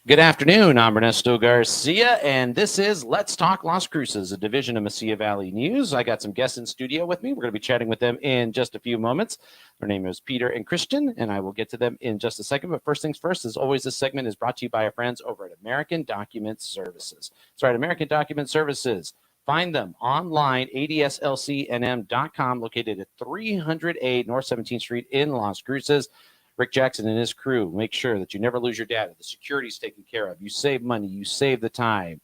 Good afternoon. I'm Ernesto Garcia, and this is Let's Talk Las Cruces, a division of Mesilla Valley News. I got some guests in studio with me. We're going to be chatting with them in just a few moments. Their name is Peter and Kristin, and I will get to them in just a second. But first things first, as always, this segment is brought to you by our friends over at American Document Services. That's right, American Document Services. Find them online, adslcnm.com, located at 308 North 17th Street in Las Cruces. Rick Jackson and his crew make sure that you never lose your data. The security's taken care of. You save money. You save the time.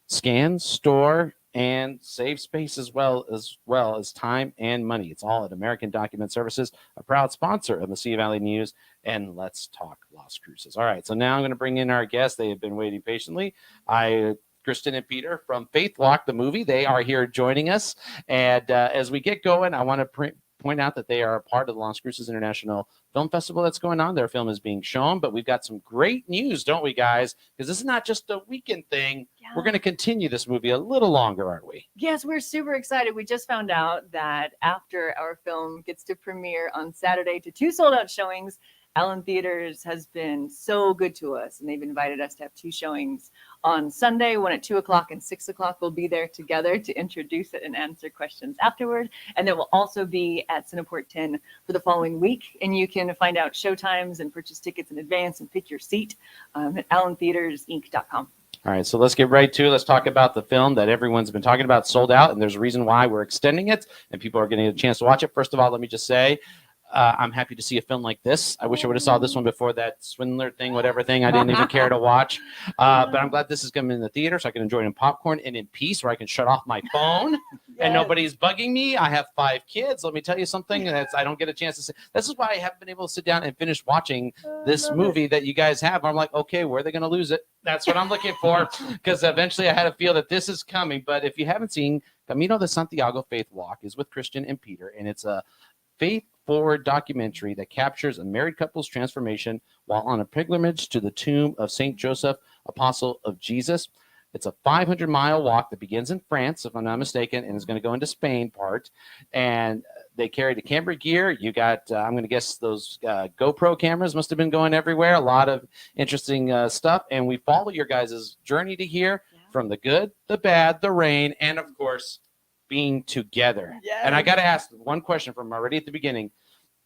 Scan, store, and save space as well as time and money. It's all at American Document Services, a proud sponsor of Mesilla Valley News and Let's Talk Las Cruces. All right, so now I'm going to bring in our guests. They have been waiting patiently. Kristin and Peter from Faith Walk, the movie. They are here joining us. And as we get going, I want to point out that they are a part of the Las Cruces International Film Festival that's going on. Their film is being shown, but we've got some great news, don't we, guys? Because this is not just a weekend thing. Yeah. We're going to continue this movie a little longer, aren't we? Yes, we're super excited. We just found out that after our film gets to premiere on Saturday to 2 sold-out showings, Allen Theaters has been so good to us, and they've invited us to have 2 showings on Sunday, one at 2 o'clock and 6 o'clock. We'll be there together to introduce it and answer questions afterward. And then we'll also be at Cineport 10 for the following week. And you can find out showtimes and purchase tickets in advance and pick your seat at allentheatersinc.com. All right, so let's get right to it. Let's talk about the film that everyone's been talking about, sold out, and there's a reason why we're extending it, and people are getting a chance to watch it. First of all, let me just say, I'm happy to see a film like this. I wish I would have saw this one before that Swindler thing, whatever thing I didn't even care to watch. But I'm glad this is coming in the theater so I can enjoy it in popcorn and in peace, where I can shut off my phone and nobody's bugging me. I have 5 kids. Let me tell you something I don't get a chance to see. This is why I haven't been able to sit down and finish watching this movie that you guys have. I'm like, okay, where are they going to lose it? That's what I'm looking for, because eventually I had to feel that this is coming. But if you haven't seen Camino de Santiago, Faith Walk is with Kristin and Peter, and it's a faith-forward documentary that captures a married couple's transformation while on a pilgrimage to the tomb of St. Joseph, Apostle of Jesus. It's a 500-mile walk that begins in France, if I'm not mistaken, and is going to go into Spain part. And they carry the camera gear. You got, I'm going to guess those GoPro cameras must have been going everywhere. A lot of interesting stuff. And we follow your guys' journey to here, from the good, the bad, the rain, and, of course, being together. Yes. And I got to ask one question from already at the beginning.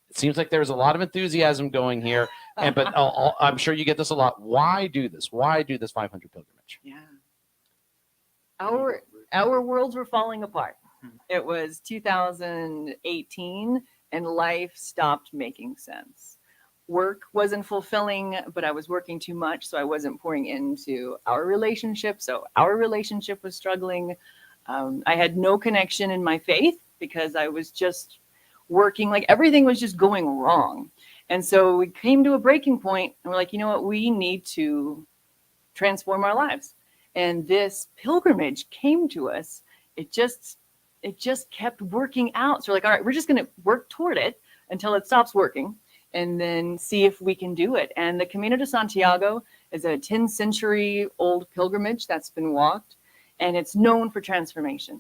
It seems like there's a lot of enthusiasm going here, but I'm sure you get this a lot. Why do this? Why do this 500 pilgrimage? Yeah. Our worlds were falling apart. It was 2018, and life stopped making sense. Work wasn't fulfilling, but I was working too much, so I wasn't pouring into our relationship. So our relationship was struggling. I had no connection in my faith because I was just working, like everything was just going wrong. And so we came to a breaking point, and we're like, you know what, we need to transform our lives. And this pilgrimage came to us. It just kept working out. So we're like, all right, we're just going to work toward it until it stops working, and then see if we can do it. And the Camino de Santiago is a 10th century old pilgrimage that's been walked. And it's known for transformation.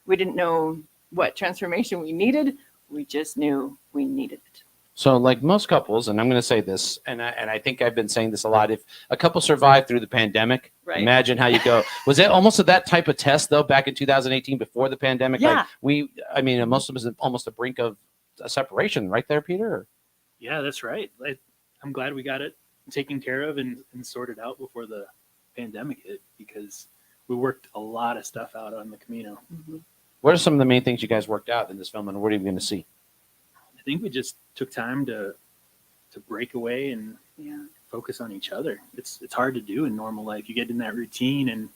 We didn't know what transformation we needed. We just knew we needed it. So like most couples, and I'm going to say this, and I think I've been saying this a lot, if a couple survived through the pandemic, right, imagine how you go. Was it almost that type of test, though, back in 2018 before the pandemic? Yeah. Like most of us almost the brink of a separation right there, Peter? Yeah, that's right. I'm glad we got it taken care of and sorted out before the pandemic hit, because we worked a lot of stuff out on the Camino. Mm-hmm. What are some of the main things you guys worked out in this film, and what are you going to see? I think we just took time to break away and focus on each other. It's hard to do in normal life. You get in that routine, and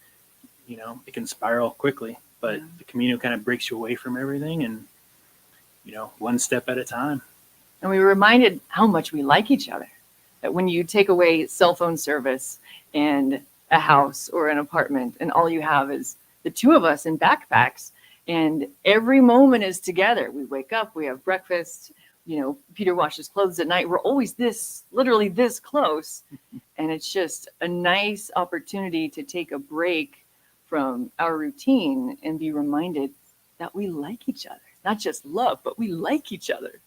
it can spiral quickly. But the Camino kind of breaks you away from everything, and one step at a time. And we were reminded how much we like each other. That when you take away cell phone service and a house or an apartment, and all you have is the 2 of us in backpacks, and every moment is together. We wake up, we have breakfast, Peter washes clothes at night. We're always literally this close. And it's just a nice opportunity to take a break from our routine and be reminded that we like each other. Not just love, but we like each other.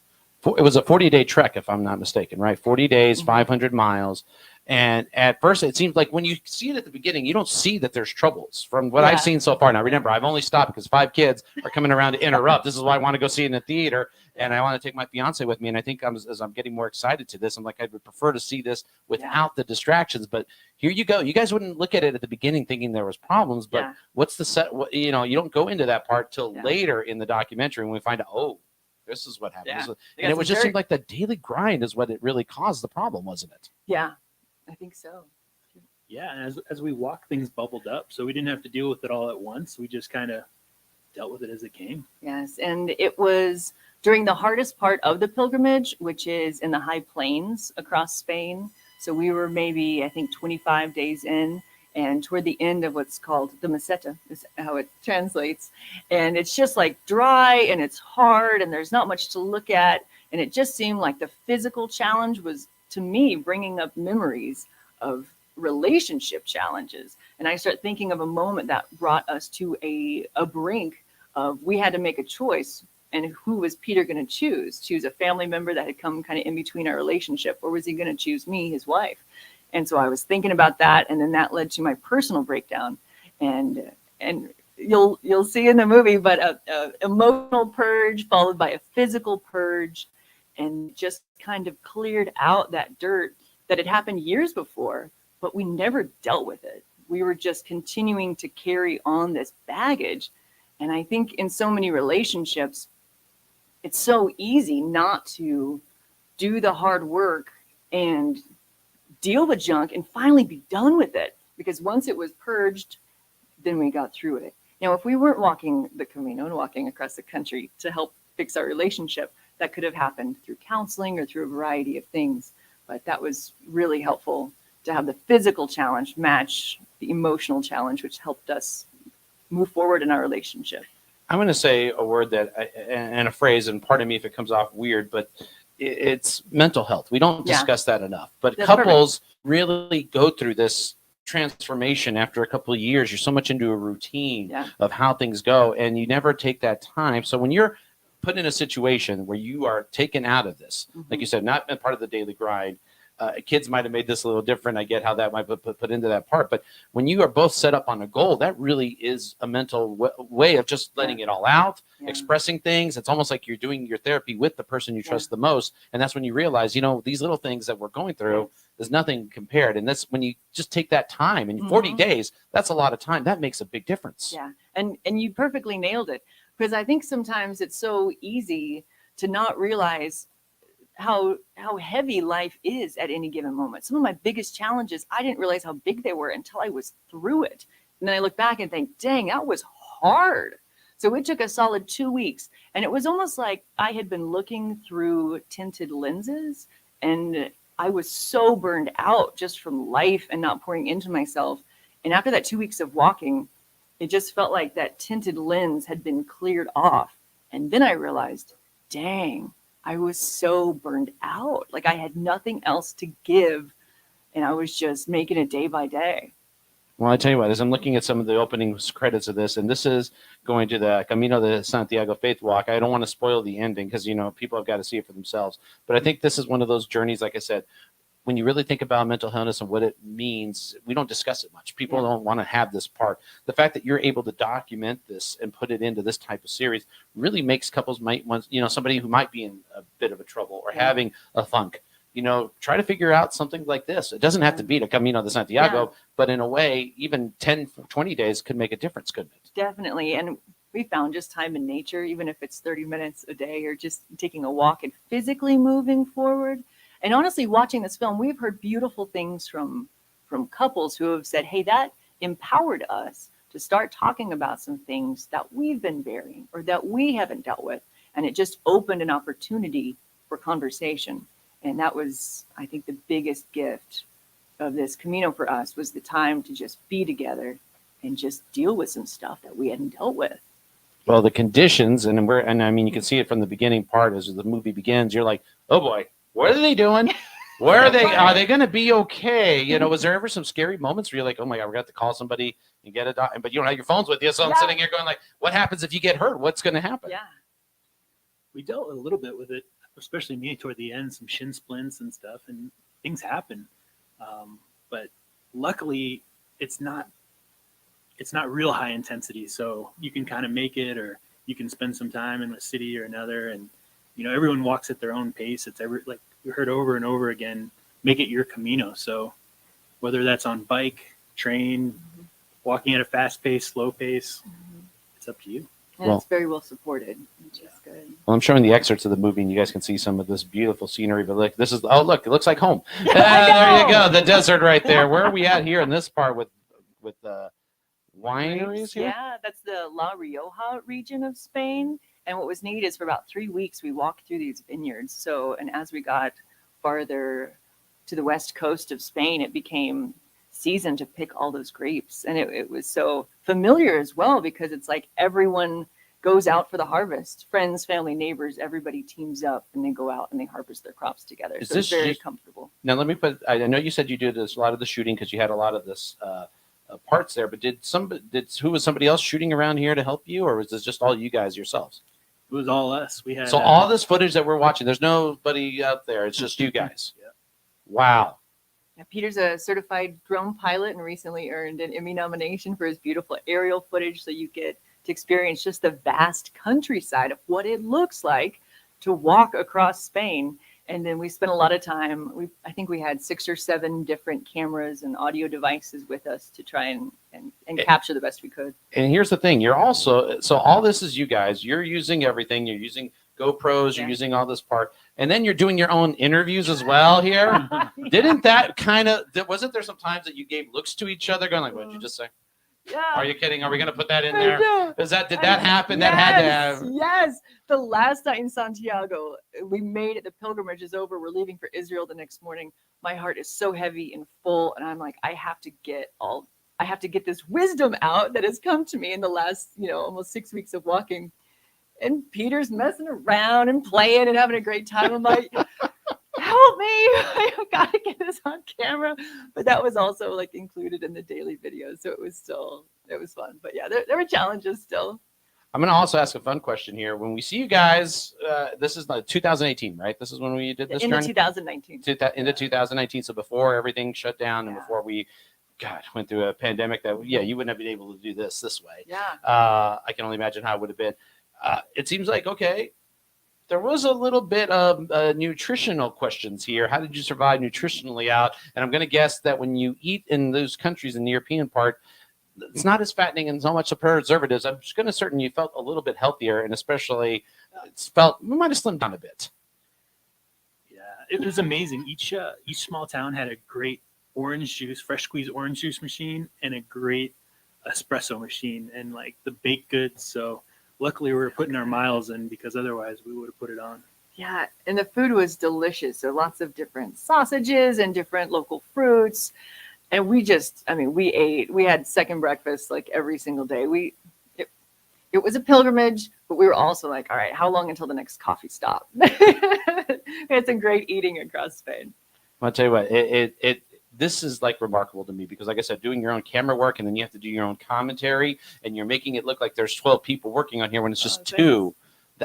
It was a 40-day trek, if I'm not mistaken, right? 40 days, 500 miles. And at first, it seems like when you see it at the beginning, you don't see that there's troubles from what Yeah. I've seen so far. Now, remember, I've only stopped because 5 kids are coming around to interrupt. This is why I want to go see it in the theater, and I want to take my fiance with me. And I think as I'm getting more excited to this, I'm like, I would prefer to see this without the distractions. But here you go. You guys wouldn't look at it at the beginning thinking there was problems, but what's the set? You know, you don't go into that part till later in the documentary when we find out, oh, this is what happened. Yeah. And it would just seem like the daily grind is what it really caused the problem, wasn't it? Yeah, I think so. Yeah, and as we walked, things bubbled up, so we didn't have to deal with it all at once. We just kind of dealt with it as it came. Yes, and it was during the hardest part of the pilgrimage, which is in the high plains across Spain. So we were maybe, I think, 25 days in, and toward the end of what's called the meseta is how it translates. And it's just like dry and it's hard and there's not much to look at. And it just seemed like the physical challenge was, to me, bringing up memories of relationship challenges. And I start thinking of a moment that brought us to a brink of, we had to make a choice. And who was Peter going to choose? Choose a family member that had come kind of in between our relationship, or was he going to choose me, his wife? And so I was thinking about that, and then that led to my personal breakdown. And you'll see in the movie, but a emotional purge followed by a physical purge, and just kind of cleared out that dirt that had happened years before, but we never dealt with it. We were just continuing to carry on this baggage. And I think in so many relationships, it's so easy not to do the hard work and deal with junk and finally be done with it. Because once it was purged, then we got through it. Now, if we weren't walking the Camino and walking across the country to help fix our relationship, that could have happened through counseling or through a variety of things. But that was really helpful to have the physical challenge match the emotional challenge, which helped us move forward in our relationship. I'm going to say a word and a phrase, and pardon me if it comes off weird, but it's mental health. We don't discuss that enough. But That's couples really go through this transformation after a couple of years. You're so much into a routine of how things go, and you never take that time. So when you're put in a situation where you are taken out of this, like you said, not part of the daily grind, kids might have made this a little different. I get how that might put into that part. But when you are both set up on a goal, that really is a mental way of just letting it all out, expressing things. It's almost like you're doing your therapy with the person you trust the most. And that's when you realize, you know, these little things that we're going through, there's nothing compared. And that's when you just take that time. And 40 days, that's a lot of time. That makes a big difference. Yeah. And you perfectly nailed it. Because I think sometimes it's so easy to not realize how heavy life is at any given moment. Some of my biggest challenges, I didn't realize how big they were until I was through it. And then I look back and think, dang, that was hard. So it took a solid 2 weeks. And it was almost like I had been looking through tinted lenses, and I was so burned out just from life and not pouring into myself. And after that 2 weeks of walking, it just felt like that tinted lens had been cleared off. And then I realized, dang, I was so burned out. Like I had nothing else to give. And I was just making it day by day. Well, I tell you what, as I'm looking at some of the opening credits of this, and this is going to the Camino de Santiago Faith Walk. I don't want to spoil the ending because, you know, people have got to see it for themselves. But I think this is one of those journeys, like I said, when you really think about mental illness and what it means, we don't discuss it much. People don't want to have this part. The fact that you're able to document this and put it into this type of series really makes couples might want, you know, somebody who might be in a bit of a trouble or having a funk, you know, try to figure out something like this. It doesn't have to be the Camino de Santiago, but in a way, even 10, 20 days could make a difference, couldn't it? Definitely. And we found just time in nature, even if it's 30 minutes a day or just taking a walk and physically moving forward. And honestly, watching this film, we've heard beautiful things from couples who have said, hey, that empowered us to start talking about some things that we've been bearing or that we haven't dealt with. And it just opened an opportunity for conversation. And that was, I think, the biggest gift of this Camino for us was the time to just be together and just deal with some stuff that we hadn't dealt with. Well, the conditions, and I mean, you can see it from the beginning part as the movie begins. You're like, oh boy, what are they doing? Where are they? Are they going to be okay? You know, was there ever some scary moments where you're like, oh my God, we got to call somebody and get a doctor, but you don't have your phones with you. So I'm sitting here going like, what happens if you get hurt? What's going to happen? Yeah. We dealt a little bit with it, especially me toward the end, some shin splints and stuff, and things happen. luckily it's not real high intensity. So you can kind of make it, or you can spend some time in a city or another. And, everyone walks at their own pace. It's like we heard over and over again, make it your Camino. So whether that's on bike, train, walking at a fast pace, slow pace, it's up to you. And it's very well supported, which is good. Well, I'm showing the excerpts of the movie, and you guys can see some of this beautiful scenery. But look, look, it looks like home. There you go, the desert right there. Where are we at here in this part with the wineries here? Yeah, that's the La Rioja region of Spain. And what was neat is for about 3 weeks, we walked through these vineyards. So, and as we got farther to the west coast of Spain, it became season to pick all those grapes. And it was so familiar as well, because it's like everyone goes out for the harvest. Friends, family, neighbors, everybody teams up and they go out and they harvest their crops together. So it's very comfortable. Now, let me I know you said you did a lot of the shooting because you had a lot of this parts there, but who was somebody else shooting around here to help you, or was this just all you guys yourselves? It was all us. We had all this footage that we're watching, there's nobody out there. It's just you guys. Yeah. Wow. Yeah, Peter's a certified drone pilot and recently earned an Emmy nomination for his beautiful aerial footage. So you get to experience just the vast countryside of what it looks like to walk across Spain. And then we spent a lot of time. I think we had 6 or 7 different cameras and audio devices with us to try and capture the best we could. And here's the thing: you're also all this is you guys. You're using everything. You're using GoPros. You're using all this part, and then you're doing your own interviews as well here. Didn't that wasn't there some times that you gave looks to each other, going like, "What did you just say?" Yeah. Are you kidding? Are we going to put that in there? Did that happen? Yes, that had to have. Yes. The last night in Santiago, we made it. The pilgrimage is over. We're leaving for Israel the next morning. My heart is so heavy and full, and I'm like, I have to get this wisdom out that has come to me in the last, almost 6 weeks of walking. And Peter's messing around and playing and having a great time. I'm like, help me. I got to get this on camera. But that was also like included in the daily videos. So it was fun. But yeah, there were challenges still. I'm going to also ask a fun question here. When we see you guys, this is like 2018, right? This is when we did this journey? 2019. Into 2019. So before everything shut down and before we went through a pandemic that, you wouldn't have been able to do this way. Yeah. I can only imagine how it would have been. It seems like, okay, there was a little bit of nutritional questions here. How did you survive nutritionally out? And I'm going to guess that when you eat in those countries in the European part, it's not as fattening and so much of preservatives. I'm just going to certain you felt a little bit healthier, and especially we might have slimmed down a bit. Yeah, it was amazing. Each small town had a great fresh squeezed orange juice machine and a great espresso machine and like the baked goods. So luckily we were putting our miles in, because otherwise we would have put it on. Yeah, and the food was delicious. So lots of different sausages and different local fruits. And we ate. We had second breakfast like every single day. It was a pilgrimage, but we were also like, all right, how long until the next coffee stop? We had some great eating across Spain. I'll tell you what, this is like remarkable to me, because like I said, doing your own camera work, and then you have to do your own commentary, and you're making it look like there's 12 people working on here when it's just 2.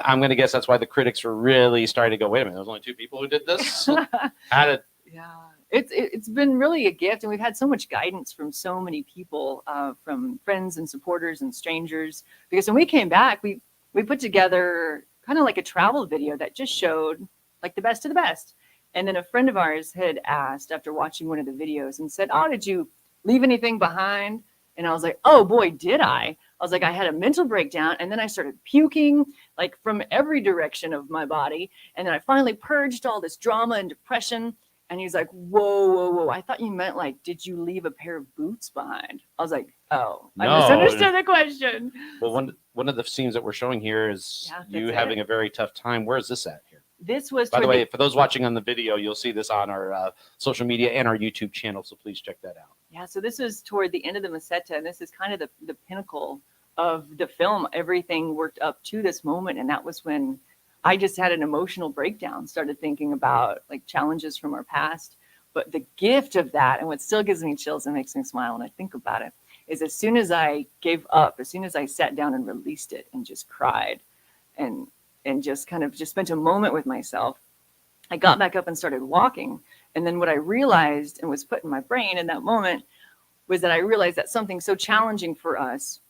I'm going to guess that's why the critics were really starting to go, wait a minute, there's only 2 people who did this? Yeah, it's been really a gift, and we've had so much guidance from so many people, from friends and supporters and strangers, because when we came back, we put together kind of like a travel video that just showed like the best of the best. And then a friend of ours had asked after watching one of the videos and said, oh, did you leave anything behind? And I was like, oh boy, did I? I was like, I had a mental breakdown, and then I started puking like from every direction of my body. And then I finally purged all this drama and depression. And he's like, whoa. I thought you meant like, did you leave a pair of boots behind? I was like, oh, no. I misunderstood the question. Well, one of the scenes that we're showing here is you having a very tough time. Where is this at here? This was, by the way, for those watching on the video, you'll see this on our social media and our YouTube channel. So please check that out. Yeah. So this was toward the end of the Meseta, and this is kind of the pinnacle of the film. Everything worked up to this moment. And that was when I just had an emotional breakdown, started thinking about like challenges from our past. But the gift of that, and what still gives me chills and makes me smile when I think about it, is as soon as I gave up, as soon as I sat down and released it and just cried and just kind of just spent a moment with myself, I got back up and started walking. And then what I realized and was put in my brain in that moment was that I realized that something so challenging for us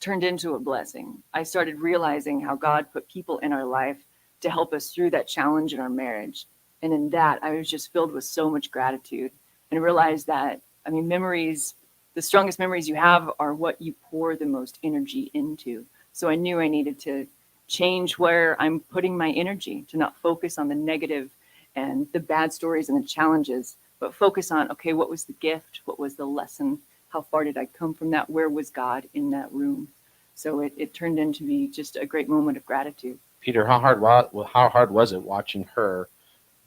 turned into a blessing. I started realizing how God put people in our life to help us through that challenge in our marriage. And in that, I was just filled with so much gratitude and realized that, I mean, memories, the strongest memories you have are what you pour the most energy into. So I knew I needed to change where I'm putting my energy, to not focus on the negative and the bad stories and the challenges, but focus on, okay, what was the gift? What was the lesson? How far did I come from that? Where was God in that room? So it turned into be just a great moment of gratitude. Peter, how hard was it watching her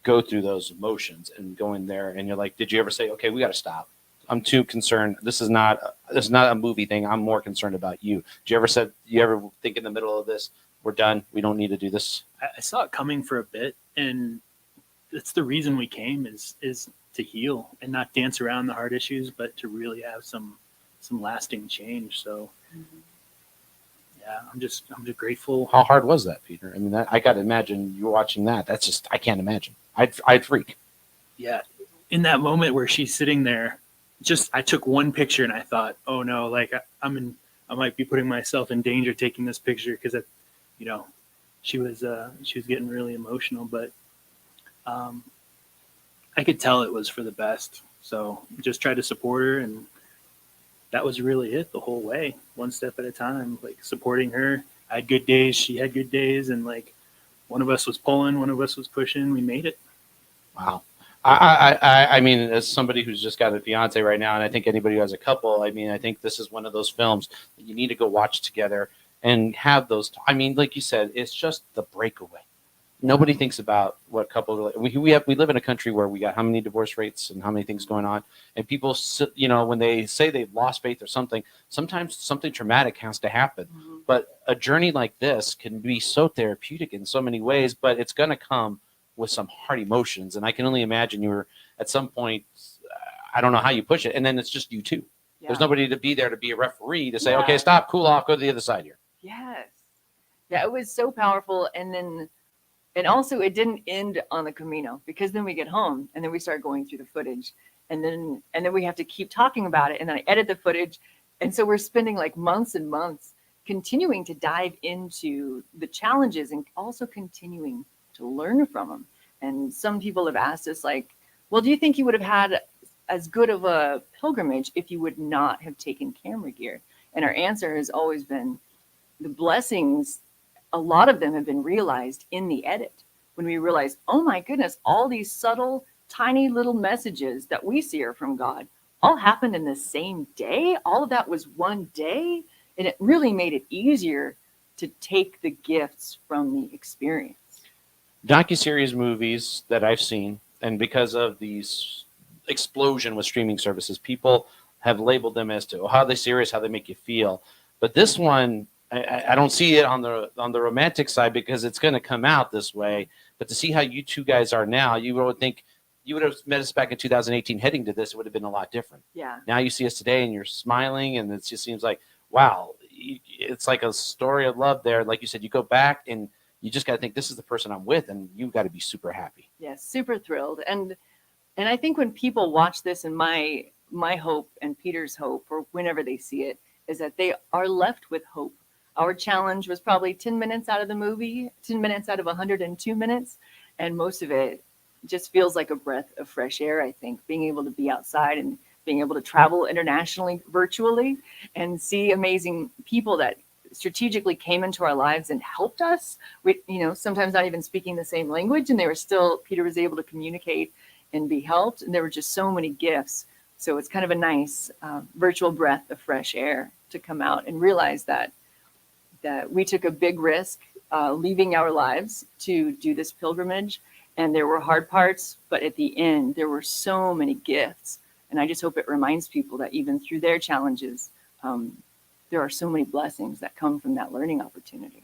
go through those emotions and going there? And you're like, did you ever say, okay, we got to stop? I'm too concerned. This is not a movie thing. I'm more concerned about you. Did you ever think in the middle of this, we're done, we don't need to do this? I saw it coming for a bit, and that's the reason we came is to heal and not dance around the hard issues, but to really have some lasting change. So yeah, I'm just grateful. How hard was that, Peter? I mean, I got to imagine you watching that. That's just, I can't imagine. I'd freak. Yeah. In that moment where she's sitting there, I took one picture and I thought, oh no, like I might be putting myself in danger taking this picture, because she was getting really emotional, but I could tell it was for the best. So just tried to support her, and that was really it the whole way, one step at a time, like supporting her. I had good days, she had good days, and like one of us was pulling, one of us was pushing. We made it. Wow. I mean, as somebody who's just got a fiance right now, and I think anybody who has a couple, I mean, I think this is one of those films that you need to go watch together and have those. I mean, like you said, it's just the breakaway. Nobody thinks about what couples. We live in a country where we got how many divorce rates and how many things going on, and people, when they say they've lost faith or something, sometimes something traumatic has to happen. Mm-hmm. But a journey like this can be so therapeutic in so many ways, but it's going to come with some hard emotions. And I can only imagine you were at some point, I don't know how you push it. And then it's just you two. Yeah. There's nobody to be there to be a referee to say, okay, stop, cool off, go to the other side here. Yes. Yeah, it was so powerful. And also it didn't end on the Camino, because then we get home and then we start going through the footage, and then we have to keep talking about it. And then I edit the footage. And so we're spending like months and months continuing to dive into the challenges and also continuing to learn from them. And some people have asked us, like, well, do you think you would have had as good of a pilgrimage if you would not have taken camera gear? And our answer has always been the blessings. A lot of them have been realized in the edit, when we realize, oh my goodness, all these subtle, tiny little messages that we see are from God all happened in the same day. All of that was one day. And it really made it easier to take the gifts from the experience. Docuseries movies that I've seen, and because of these explosion with streaming services, people have labeled them as to how they serious, how they make you feel. But this one, I don't see it on the romantic side, because it's going to come out this way. But to see how you two guys are now, you would think you would have met us back in 2018 heading to this, it would have been a lot different. Yeah. Now you see us today and you're smiling, and it just seems like, wow, it's like a story of love there. Like you said, you go back and you just got to think, this is the person I'm with, and you've got to be super happy. Yes, super thrilled. And I think when people watch this, and my hope and Peter's hope, or whenever they see it, is that they are left with hope. Our challenge was probably 10 minutes out of the movie, 10 minutes out of 102 minutes. And most of it just feels like a breath of fresh air, I think, being able to be outside and being able to travel internationally, virtually, and see amazing people that strategically came into our lives and helped us with, sometimes not even speaking the same language. And Peter was able to communicate and be helped. And there were just so many gifts. So it's kind of a nice virtual breath of fresh air to come out and realize that we took a big risk leaving our lives to do this pilgrimage. And there were hard parts, but at the end, there were so many gifts. And I just hope it reminds people that even through their challenges, there are so many blessings that come from that learning opportunity.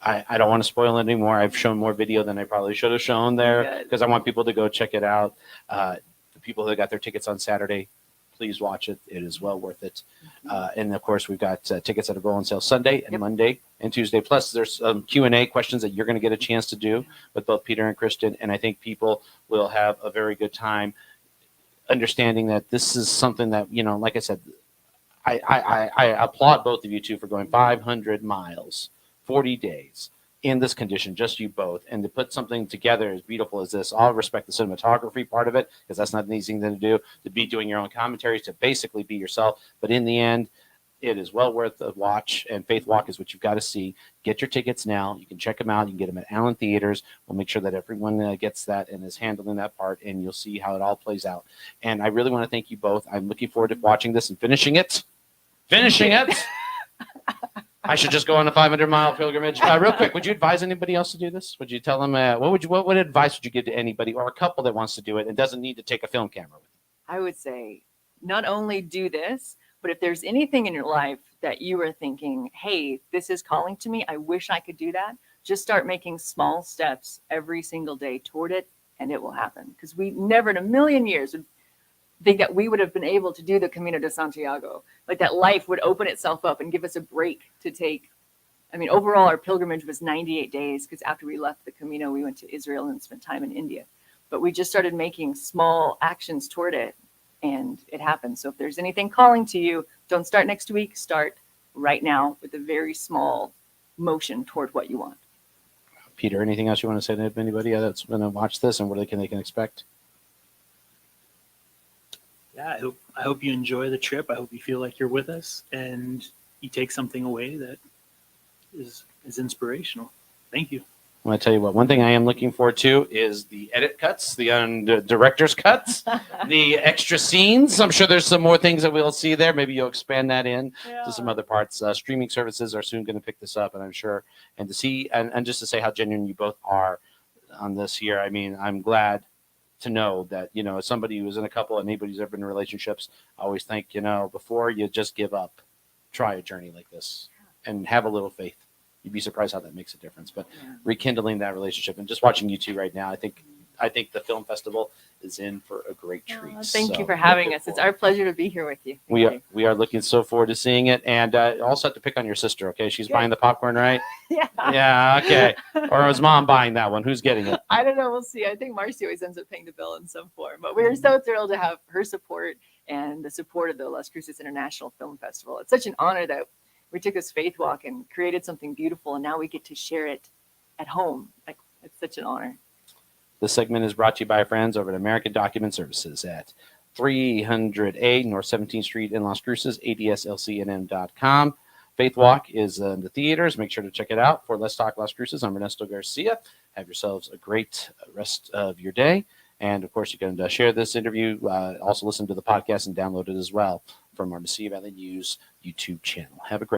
I don't want to spoil it anymore. I've shown more video than I probably should have shown there, because I want people to go check it out. The people that got their tickets on Saturday, please watch it. It is well worth it. And of course, we've got tickets that are going on sale Sunday and Monday and Tuesday. Plus, there's some Q&A questions that you're going to get a chance to do with both Peter and Kristin. And I think people will have a very good time. understanding that this is something that, like I said, I applaud both of you two for going 500 miles, 40 days in this condition, just you both, and to put something together as beautiful as this. I'll respect the cinematography part of it, because that's not an easy thing to do, to be doing your own commentaries, to basically be yourself. But in the end, it is well worth a watch, and Faith Walk is what you've got to see. Get your tickets now. You can check them out. You can get them at Allen Theaters. We'll make sure that everyone gets that and is handling that part, and you'll see how it all plays out. And I really want to thank you both. I'm looking forward to watching this and finishing it. I should just go on a 500-mile pilgrimage. Real quick, would you advise anybody else to do this? Would you tell them, what advice would you give to anybody or a couple that wants to do it and doesn't need to take a film camera with them? I would say not only do this, but if there's anything in your life that you are thinking, hey, this is calling to me, I wish I could do that, just start making small steps every single day toward it, and it will happen. Because we never in a million years would think that we would have been able to do the Camino de Santiago. Like that life would open itself up and give us a break to take. I mean, overall, our pilgrimage was 98 days, because after we left the Camino, we went to Israel and spent time in India. But we just started making small actions toward it, and it happened. So if there's anything calling to you, don't start next week. Start right now with a very small motion toward what you want. Peter, anything else you want to say to anybody that's going to watch this, and what they can expect? Yeah, I hope you enjoy the trip. I hope you feel like you're with us and you take something away that is inspirational. Thank you. I'm going to tell you what, one thing I am looking forward to is the edit cuts, the director's cuts, the extra scenes. I'm sure there's some more things that we'll see there. Maybe you'll expand that in to some other parts. Streaming services are soon going to pick this up, and I'm sure. And to see, and just to say how genuine you both are on this here, I mean, I'm glad to know that, as somebody who's in a couple, and anybody who's ever been in relationships, I always think, before you just give up, try a journey like this and have a little faith. You'd be surprised how that makes a difference. But rekindling that relationship, and just watching you two right now, I think the film festival is in for a great treat. Thank you for having us. It's our pleasure to be here with you. We are looking so forward to seeing it. And also have to pick on your sister, okay? She's buying the popcorn, right? Yeah, okay. Or is mom buying that one? Who's getting it? I don't know. We'll see. I think Marcy always ends up paying the bill in some form. But we're so thrilled to have her support and the support of the Las Cruces International Film Festival. It's such an honor that we took this faith walk and created something beautiful, and now we get to share it at home. Like, it's such an honor. This segment is brought to you by our friends over at American Document Services at 300A North 17th Street in Las Cruces, adslcnm.com. Faith Walk is in the theaters. Make sure to check it out. For Let's Talk Las Cruces, I'm Ernesto Garcia. Have yourselves a great rest of your day. And, of course, you can share this interview. Also listen to the podcast and download it as well from our Mississippi Valley News YouTube channel. Have a great